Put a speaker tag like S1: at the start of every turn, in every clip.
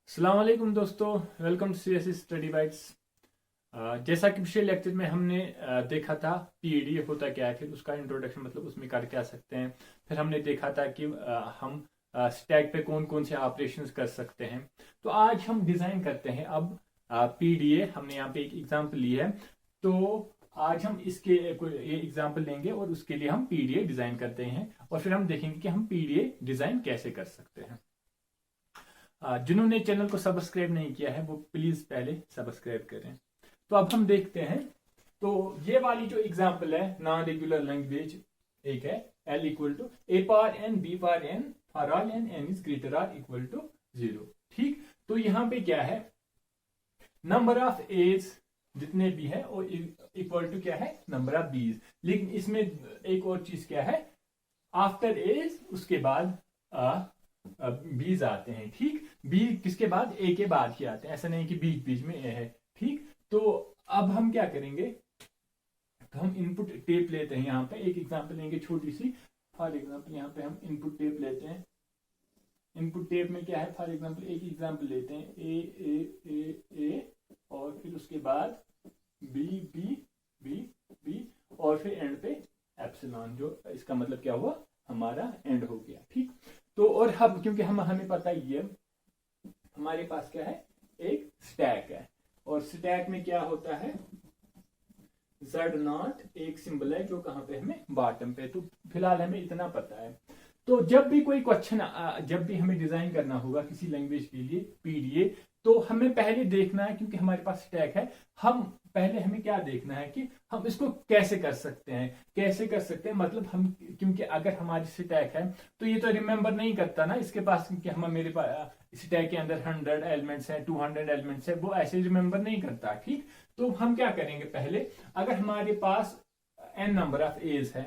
S1: अस्सलाम वालेकुम दोस्तों, welcome to CSC study bytes. जैसा कि पिछले लेक्चर में हमने देखा था पीडी होता क्या है, फिर उसका इंट्रोडक्शन मतलब उसमें कर क्या सकते हैं। फिर हमने देखा था कि हम स्टैक पे कौन कौन से ऑपरेशंस कर सकते हैं। तो आज हम डिजाइन करते हैं। अब पीडीए हमने यहाँ पे एक एग्जांपल ली है, तो आज हम इसके ये एग्जांपल लेंगे और उसके लिए हम पीडीए डिजाइन करते हैं और फिर हम देखेंगे कि हम पीडीए डिजाइन कैसे कर सकते हैं। जिन्होंने चैनल को सब्सक्राइब नहीं किया है वो प्लीज पहले सब्सक्राइब करें। तो अब हम देखते हैं। तो ये वाली जो एग्जांपल है नॉन रेगुलर लैंग्वेज एक है l equal to a power n b power n for all n is greater or equal to 0। ठीक, तो यहां पे क्या है, नंबर ऑफ एज जितने भी है और इक्वल टू क्या है नंबर ऑफ बीज। लेकिन इसमें एक और चीज क्या है, आफ्टर एज उसके बाद बीज आते हैं। ठीक, बी किसके बाद, ए के बाद ही आते हैं, ऐसा नहीं कि बीच बीच में ए है। ठीक, तो अब हम क्या करेंगे, तो हम इनपुट टेप लेते हैं। यहाँ पे एक एग्जांपल लेंगे छोटी सी। फॉर एग्जांपल यहाँ पे हम इनपुट टेप लेते हैं। इनपुट टेप में क्या है, फॉर एग्जांपल एक एग्जांपल लेते हैं ए ए ए ए और फिर उसके बाद बी बी बी बी और फिर एंड पे एप्सिलॉन, जो इसका मतलब क्या हुआ, हमारा एंड हो गया। ठीक, तो और हम क्योंकि हमें पता ही है हमारे पास क्या है, एक स्टैक है और स्टैक में क्या होता है, Z0 एक सिंबल है जो कहां पे, हमें बॉटम पे। तो फिलहाल हमें इतना पता है। तो जब भी कोई क्वेश्चन, जब भी हमें डिजाइन करना होगा किसी लैंग्वेज के लिए पीडीए, तो हमें पहले देखना है, क्योंकि हमारे पास स्टैक है, हम पहले हमें क्या देखना है कि हम इसको कैसे कर सकते हैं। कैसे कर सकते हैं मतलब हम, क्योंकि अगर हमारी स्टैक है तो ये तो रिमेंबर नहीं करता ना इसके पास, क्योंकि हम मेरे पास स्टैक के अंदर 100 एलिमेंट्स हैं, 200 एलिमेंट्स है, वो ऐसे रिमेंबर नहीं करता। ठीक, तो हम क्या करेंगे, पहले अगर हमारे पास n नंबर ऑफ एज है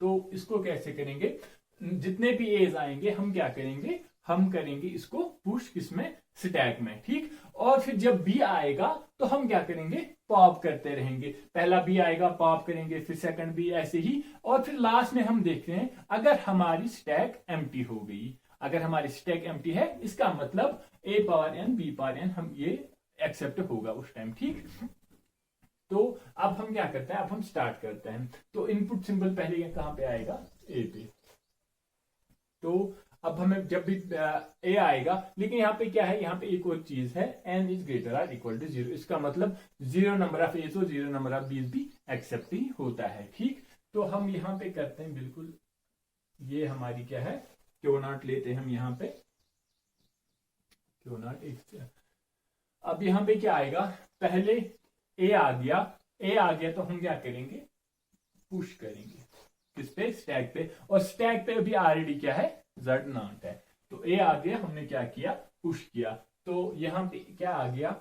S1: तो इसको कैसे करेंगे, जितने भी एज आएंगे हम क्या करेंगे, हम करेंगे इसको पुश किसमें, स्टैक में। ठीक, और फिर जब बी आएगा तो हम क्या करेंगे, पॉप करते रहेंगे। पहला बी आएगा पॉप करेंगे, फिर सेकंड बी, ऐसे ही। और फिर लास्ट में हम देखते हैं अगर हमारी स्टैक एम्प्टी हो गई, अगर हमारी स्टैक एम्प्टी है इसका मतलब A power N B power N हम ये एक्सेप्ट होगा उस टाइम। ठीक, तो अब हम क्या करते हैं, अब हम स्टार्ट करते हैं। तो इनपुट सिंबल पहले कहां पे आएगा, ए पे। तो अब हमें जब भी ए आएगा, लेकिन यहाँ पे क्या है, यहाँ पे एक और चीज है, n is greater or equal to 0। इसका मतलब 0 नंबर ऑफ एज और 0 नंबर ऑफ बीज भी एक्सेप्ट ही होता है। ठीक, तो हम यहाँ पे करते हैं बिल्कुल, ये हमारी क्या है, क्यू नॉट लेते हैं हम यहाँ पे, क्यू नॉट एक। अब यहाँ पे क्या आएगा, पहले ए आ गया, ए आ गया तो हम क्या करेंगे, पुश करेंगे किस पे, स्टैक पे। और स्टैक पे अभी ऑलरेडी क्या है, Z0 है। तो ए आ गया, हमने क्या किया, पुश किया। तो यहां पे क्या आ गया,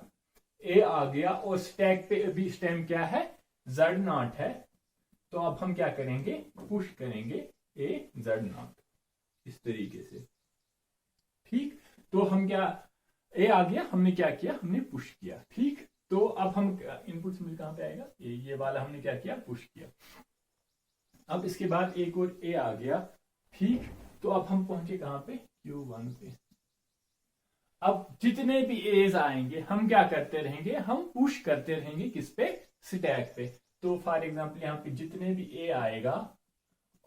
S1: ए आ गया और स्टैक पे अभी स्टेम क्या है, Z0 है। तो अब हम क्या करेंगे, पुश करेंगे ए Z0 इस तरीके से। ठीक, तो हम क्या, ए आ गया, हमने क्या किया, हमने पुश किया। ठीक, तो अब हम इनपुट सिंबल कहां पे आएगा, ये वाला हमने क्या किया, पुश किया। अब इसके बाद एक और ए आ गया। ठीक, तो अब हम पहुंचे कहां पे, Q1 पे। अब जितने भी एज आएंगे हम क्या करते रहेंगे, हम पुश करते रहेंगे किस पे, स्टैक पे। तो फॉर एग्जांपल यहाँ पे जितने भी ए आएगा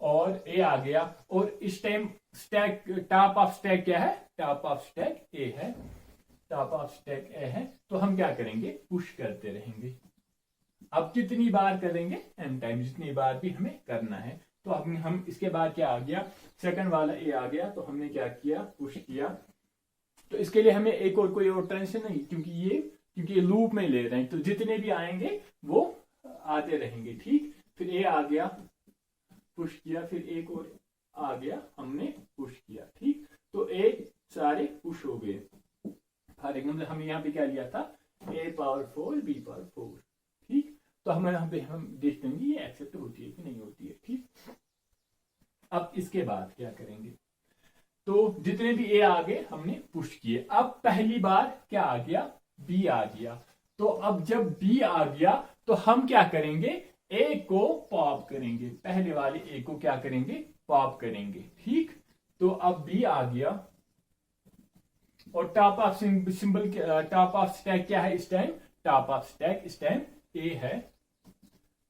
S1: और ए आ गया, और इस time stack, top of stack क्या है, टॉप ऑफ स्टैक ए है, टॉप ऑफ स्टैक ए है। तो हम क्या करेंगे, पुश करते रहेंगे। अब कितनी बार करेंगे, n टाइम, जितनी बार भी हमें करना है। तो अब हम इसके बाद क्या आ गया, सेकंड वाला ए आ गया, तो हमने क्या किया, पुश किया। तो इसके लिए हमें एक और कोई और टेंशन नहीं, क्योंकि ये लूप में ले रहे हैं, तो जितने भी आएंगे वो आते रहेंगे। ठीक, फिर ए आ गया, पुश किया, फिर एक और आ गया, हमने पुश किया। ठीक, तो ए सारे पुश हो गए। फॉर एग्जाम्पल हमने यहाँ पे क्या लिया था, ए पावर 4 बी पावर 4। ठीक, तो हम यहाँ पे हम देखते हैं ये एक्सेप्ट होती है कि नहीं होती है। ठीक, अब इसके बाद क्या करेंगे, तो जितने भी ए आ गए हमने पुश किए। अब पहली बार क्या आ गया, बी आ गया। तो अब जब बी आ गया तो हम क्या करेंगे, ए को पॉप करेंगे, पहले वाले ए को क्या करेंगे, पॉप करेंगे। ठीक, तो अब बी आ गया, और top of symbol, top of stack क्या है इस टाइम, टॉप ऑफ स्टैक इस टाइम ए है।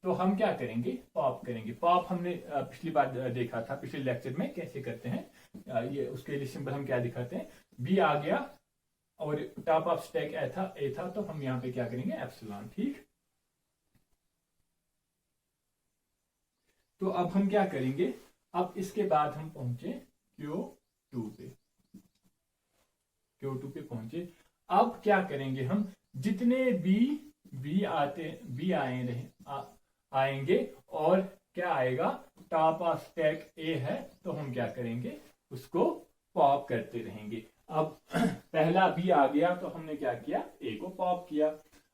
S1: तो हम क्या करेंगे, पॉप करेंगे। पॉप हमने पिछली बार देखा था, पिछले लेक्चर में कैसे करते हैं। ये उसके लिए सिंबल हम क्या दिखाते हैं, बी आ गया और टॉप ऑफ स्टैक ए था, तो हम यहाँ पे क्या करेंगे, एप्सिलॉन। ठीक, तो अब हम क्या करेंगे, अब इसके बाद हम पहुंचे Q2 पे, Q2 पे पहुंचे। अब क्या करेंगे, हम जितने बी आएंगे और क्या आएगा, टॉप ऑफ स्टैक ए है, तो हम क्या करेंगे, उसको पॉप करते रहेंगे। अब पहला बी आ गया तो हमने क्या किया, ए को पॉप किया।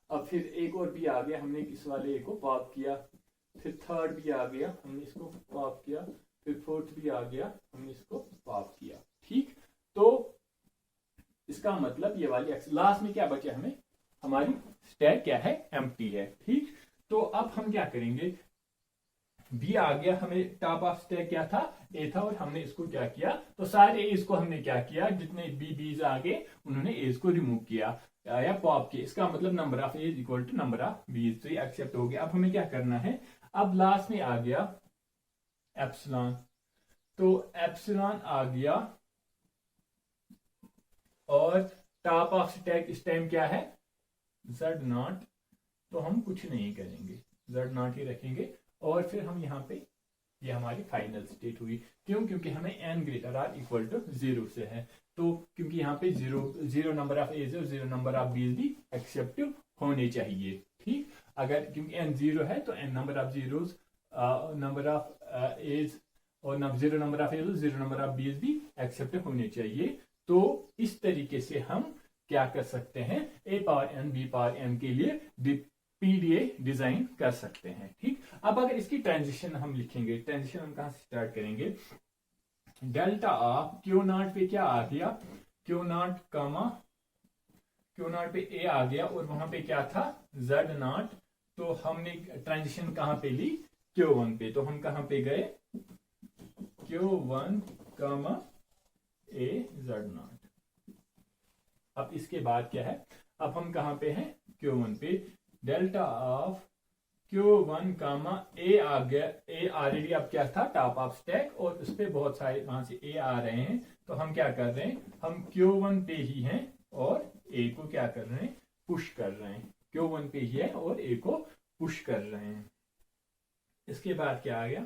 S1: अब फिर एक और बी आ गया, हमने इस वाले ए को पॉप किया। फिर थर्ड भी आ गया, हमने इसको पॉप किया। फिर फोर्थ भी आ गया, हमने इसको पॉप किया। ठीक, तो इसका मतलब ये वाली लास्ट में क्या बचा, हमें हमारी स्टैक क्या है, एम्प्टी है। ठीक, तो अब हम क्या करेंगे, बी आ गया, हमें टॉप ऑफ स्टैक क्या था, ए था, और हमने इसको क्या किया, तो सारे एज को हमने क्या किया, जितने बीज आगे उन्होंने एज को रिमूव किया या पॉप किया। इसका मतलब number of edge equal to number of B's, तो ये एक्सेप्ट हो गया। अब हमें क्या करना है, अब लास्ट में आ गया एप्सिलॉन, तो एप्सिलॉन आ गया और टॉप ऑफ स्टैक इस टाइम क्या है, Z0, तो हम कुछ नहीं करेंगे, Z0 ही रखेंगे। और फिर हम यहाँ पे, ये हमारी फाइनल स्टेट हुई। क्यों, क्योंकि हमें n greater or equal to 0 से है, तो क्योंकि यहाँ पे जीरो नंबर ऑफ एज और 0 नंबर ऑफ बीज भी एक्सेप्ट होने चाहिए। ठीक, अगर क्योंकि n 0 है तो n number of zeros, number of edge और 0 नंबर ऑफ एज और 0 नंबर ऑफ बीज भी एक्सेप्ट होने चाहिए। तो इस तरीके से हम क्या कर सकते हैं, a power n b power n के लिए पीडीए डिजाइन कर सकते हैं। ठीक, अब अगर इसकी ट्रांजिशन हम लिखेंगे, ट्रांजिशन हम कहां से स्टार्ट करेंगे, डेल्टा ऑफ Q0 पे क्या आ गया, Q0 पे a आ गया और वहां पे क्या था, Z0, तो हमने ट्रांजिशन कहां पे ली, Q1 पे, तो हम कहां पे गए, Q1 a Z0। अब इसके बाद क्या है, अब हम कहां पे हैं, Q1 पे, डेल्टा ऑफ Q1 a आ गया, a ऑलरेडी अब क्या था, टॉप ऑफ स्टैक, और उस पे बहुत सारे वहां से a आ रहे हैं, तो हम क्या कर रहे हैं, हम Q1 पे ही हैं और a को क्या कर रहे हैं, पुश कर रहे हैं। Q1 पे ही है और a को पुश कर रहे हैं। इसके बाद क्या आ गया,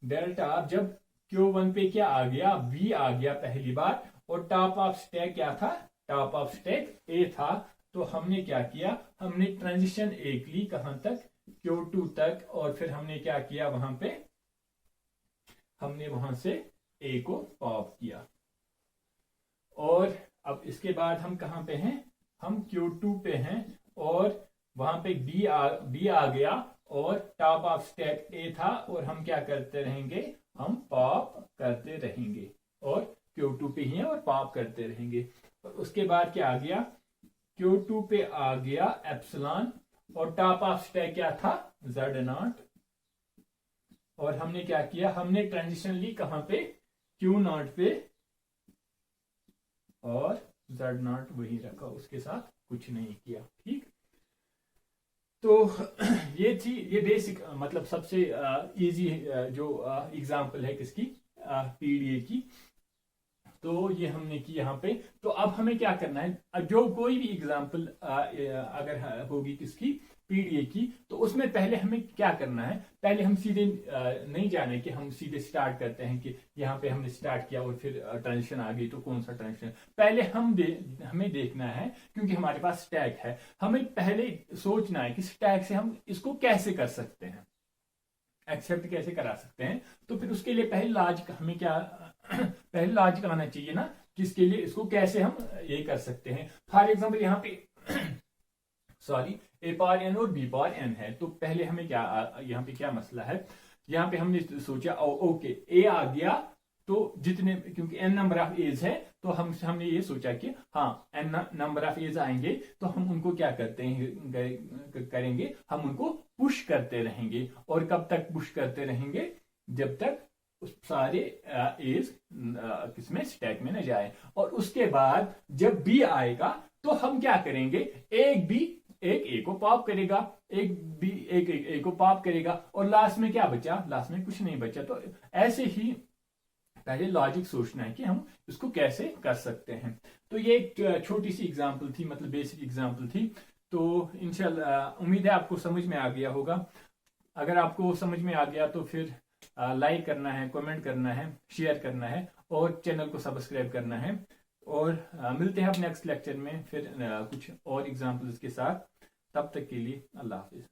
S1: डेल्टा ऑफ, जब Q1 पे क्या आ गया, b आ गया पहली बार, और टॉप ऑफ स्टैक क्या था, टॉप ऑफ स्टैक a था, तो हमने क्या किया, हमने ट्रांजिशन एक ली कहां तक, Q2 तक, और फिर हमने क्या किया, वहां पे हमने वहां से a को पॉप किया। और अब इसके बाद हम कहां पे हैं, हम Q2 पे हैं, और वहां पे b आ गया और टॉप ऑफ स्टैक a था, और हम क्या करते रहेंगे, हम पॉप करते रहेंगे, और Q2 पे ही है और पॉप करते रहेंगे। और उसके बाद क्या आ गया, Q2 पे आ गया एप्सिलॉन, और टॉप ऑफ स्टैक क्या था, Z0, और हमने क्या किया, हमने ट्रांजिशन ली कहां पे, Q0 पे, और Z0 वही रखा, उसके साथ कुछ नहीं किया। ठीक, तो ये थी, ये बेसिक मतलब सबसे इजी जो एग्जांपल है किसकी, पीडीए की। तो ये हमने की यहाँ पे। तो अब हमें क्या करना है, जो कोई भी एग्जांपल अगर होगी किसकी, पीडीए की, तो उसमें पहले हमें क्या करना है, पहले हम सीधे नहीं जाने कि हम सीधे स्टार्ट करते हैं कि यहाँ पे हमने स्टार्ट किया और फिर ट्रांजिशन आ गई, तो कौन सा ट्रांजिशन, पहले हमें देखना है, क्योंकि हमारे पास स्टैक है, हमें पहले सोचना है कि स्टैक से हम इसको कैसे कर सकते हैं, एक्सेप्ट कैसे करा सकते हैं। तो फिर उसके लिए पहले लॉजिक हमें क्या पहले लॉजिक आना चाहिए ना, किसके लिए, इसको कैसे हम ये कर सकते हैं। फॉर एग्जांपल यहाँ पे सॉरी a पावर n और b पावर n है, तो पहले हमें क्या यहाँ पे क्या मसला है, यहाँ पे हमने सोचा ओके a आ गया, तो जितने, क्योंकि n नंबर ऑफ एज है, तो हमने ये सोचा कि हाँ n नंबर ऑफ एज आएंगे, तो हम उनको क्या करते हैं करेंगे, हम उनको पुश करते रहेंगे। और कब तक पुश करते रहेंगे, जब तक उस सारे एज किसमें स्टैक में न जाए। और उसके बाद जब बी आएगा तो हम क्या करेंगे, एक बी एक ए को पॉप करेगा, एक बी एक ए को पॉप करेगा, और लास्ट में क्या बचा, लास्ट में कुछ नहीं बचा। तो ऐसे ही पहले लॉजिक सोचना है कि हम इसको कैसे कर सकते हैं। तो ये एक छोटी सी एग्जांपल थी, मतलब बेसिक एग्जांपल थी। तो इंशाल्लाह उम्मीद है आपको समझ में आ गया होगा। अगर आपको समझ में आ गया तो फिर लाइक करना है, कमेंट करना है, शेयर करना है और चैनल को सब्सक्राइब करना है। और मिलते हैं अपने नेक्स्ट लेक्चर में फिर कुछ और एग्जांपल्स के साथ। तब तक के लिए अल्लाह हाफिज।